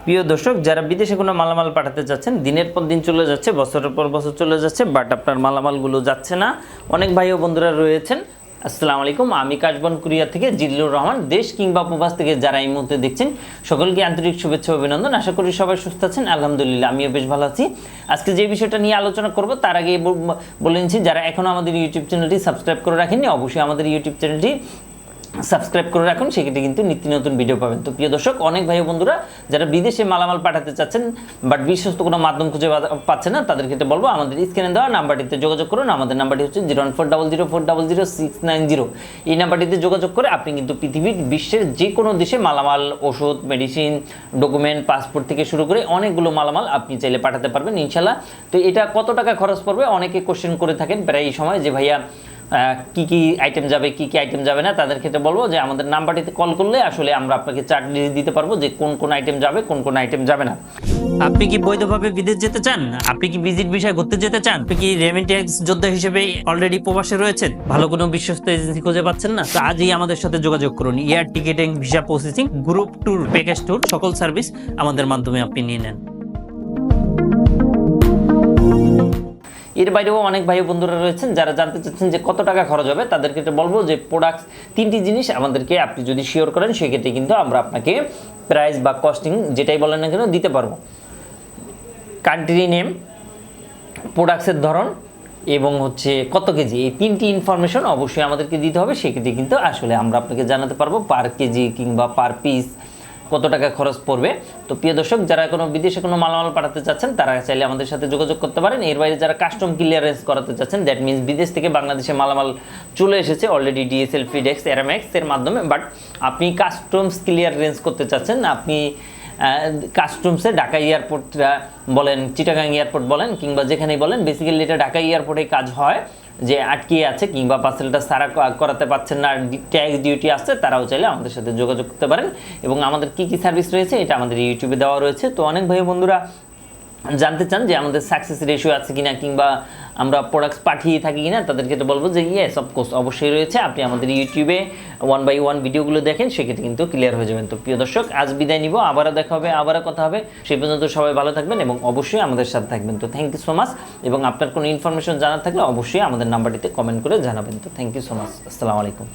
প্রিয় দর্শক, যারা বিদেশে কোনো মালামাল পাঠাতে চাচ্ছেন, দিনের পর দিন চলে যাচ্ছে, বছরের পর বছর চলে যাচ্ছে, বাট আপনার মালামালগুলো যাচ্ছে না। অনেক ভাই ও বন্ধুরা রয়েছেন। আসসালামু আলাইকুম, আমি কাশবন কুরিয়ার থেকে জিল্লুর রহমান। দেশ কিংবা প্রবাস থেকে যারা এই মুহূর্তে দেখছেন, সকলকে আন্তরিক শুভেচ্ছা ও অভিনন্দন। আশা করি সবাই সুস্থ আছেন। আলহামদুলিল্লাহ, আমিও বেশ ভালো আছি। আজকে যে বিষয়টা নিয়ে আলোচনা করব তার আগে বলে নিচ্ছি, যারা এখনও আমাদের ইউটিউব চ্যানেলটি সাবস্ক্রাইব করে রাখেননি, অবশ্যই আমাদের ইউটিউব চ্যানেলটি সাবস্ক্রাইব করে রাখুন, সেক্ষেত্রে কিন্তু নিত্য নতুন ভিডিও পাবেন। তো প্রিয় দর্শক, অনেক ভাই বন্ধুরা যারা বিদেশে মালামাল পাঠাতে চাচ্ছেন বাট বিশ্বস্ত কোনো মাধ্যম খুঁজে পাচ্ছে না, তাদের ক্ষেত্রে বলবো আমাদের স্ক্রিনে দেওয়া নাম্বারটিতে যোগাযোগ করুন। আমাদের নাম্বারটি হচ্ছে 01400400690। এই নাম্বারটিতে যোগাযোগ করে আপনি কিন্তু পৃথিবীর বিশ্বের যে কোনো দেশে মালামাল, ওষুধ, মেডিসিন, ডকুমেন্ট, পাসপোর্ট থেকে শুরু করে অনেকগুলো মালামাল আপনি চাইলে পাঠাতে পারবেন ইনশাল্লাহ। তো এটা কত টাকা খরচ পড়বে অনেকে কোশ্চেন করে থাকেন প্রায় এই সময়, যে ভাইয়া কি কি আইটেম যাবে, কি কি আইটেম যাবে না। তাদের ক্ষেত্রে বলবো যে আমাদের নাম্বারটিতে কল করলে আসলে আমরা আপনাকে চার্ট দিতে পারবো যে কোন কোন আইটেম যাবে, কোন কোন আইটেম যাবে না। আপনি কি বৈধভাবে বিদেশ যেতে চান? আপনি কি ভিজিট ভিসায় ঘুরতে যেতে চান? আপনি কি রেমিটেন্স যোদ্ধা হিসেবে অলরেডি প্রবাসে রয়েছেন, ভালো কোনো বিশ্বস্ত এজেন্সি খুঁজে পাচ্ছেন না? তো আজই আমাদের সাথে যোগাযোগ করুন। Air ticketing, visa processing, group tour, package tour, সকল সার্ভিস আমাদের মাধ্যমে আপনি নিয়ে নেন। এর বাইরেও অনেক ভাই বন্ধুরা রয়েছেন যারা জানতে চাচ্ছেন যে কত টাকা খরচ হবে। তাদের ক্ষেত্রে বলবো যে প্রোডাক্টস তিনটি জিনিস আমাদেরকে আপনি যদি শিওর করেন, সেক্ষেত্রে কিন্তু আমরা আপনাকে প্রাইস বা কস্টিং যেটাই বলেন না কেন দিতে পারবো। কান্ট্রি নেম, প্রোডাক্টসের ধরন এবং হচ্ছে কত কেজি, এই তিনটি ইনফরমেশন অবশ্যই আমাদেরকে দিতে হবে। সেক্ষেত্রে কিন্তু আসলে আমরা আপনাকে জানাতে পারবো পার কেজি কিংবা পার পিস কত টাকা খরচ পড়বে। তো প্রিয় দর্শক, যারা কোনো বিদেশে কোনো মালামাল পাঠাতে চাচ্ছেন তারা চাইলে আমাদের সাথে যোগাযোগ করতে পারেন। এর বাইরে যারা কাস্টম ক্লিয়ারেন্স করাতে চাচ্ছেন, দ্যাট মিনস বিদেশ থেকে বাংলাদেশে মালামাল চলে এসেছে অলরেডি DSL, ফিডেক্স, এরামেক্স এর মাধ্যমে, বাট আপনি কাস্টমস ক্লিয়ারেন্স করতে চাচ্ছেন, আপনি কাস্টমসে ঢাকা এয়ারপোর্টটা বলেন, চিটাগাং এয়ারপোর্ট বলেন, কিংবা যেখানেই বলেন, বেসিক্যালি এটা ঢাকা এয়ারপোর্টে কাজ হয় যে আটকে আছে কিংবা পার্সেলটা সারা করাতে পারছেন না, ট্যাক্স ডিউটি আসছে, তারাও চাইলে আমাদের সাথে যোগাযোগ করতে পারেন। এবং আমাদের কি কি সার্ভিস রয়েছে এটা আমাদের ইউটিউবে দেওয়া রয়েছে। তো অনেক ভাই বন্ধুরা জানতে চান যে আমাদের সাকসেস রেশিও আছে কিনা কিংবা আমরা প্রোডাক্টস পাঠিয়ে থাকি কিনা, তাদেরকে তো বলবো যে ইয়েস, অফকোর্স অবশ্যই রয়েছে। আপনি আমাদের ইউটিউবে 1 by 1 ভিডিওগুলো দেখেন, সেক্ষেত্রে কিন্তু ক্লিয়ার হয়ে যাবেন। তো প্রিয় দর্শক, আজ বিদায় নিব, আবারও দেখা হবে, আবারও কথা হবে। সেই পর্যন্ত সবাই ভালো থাকবেন এবং অবশ্যই আমাদের সাথে থাকবেন। তো থ্যাংক ইউ সো মাচ। এবং আপনার কোনো ইনফরমেশন জানার থাকলে অবশ্যই আমাদের নাম্বারটিতে কমেন্ট করে জানাবেন। তো থ্যাংক ইউ সো মাচ। আসসালামু আলাইকুম।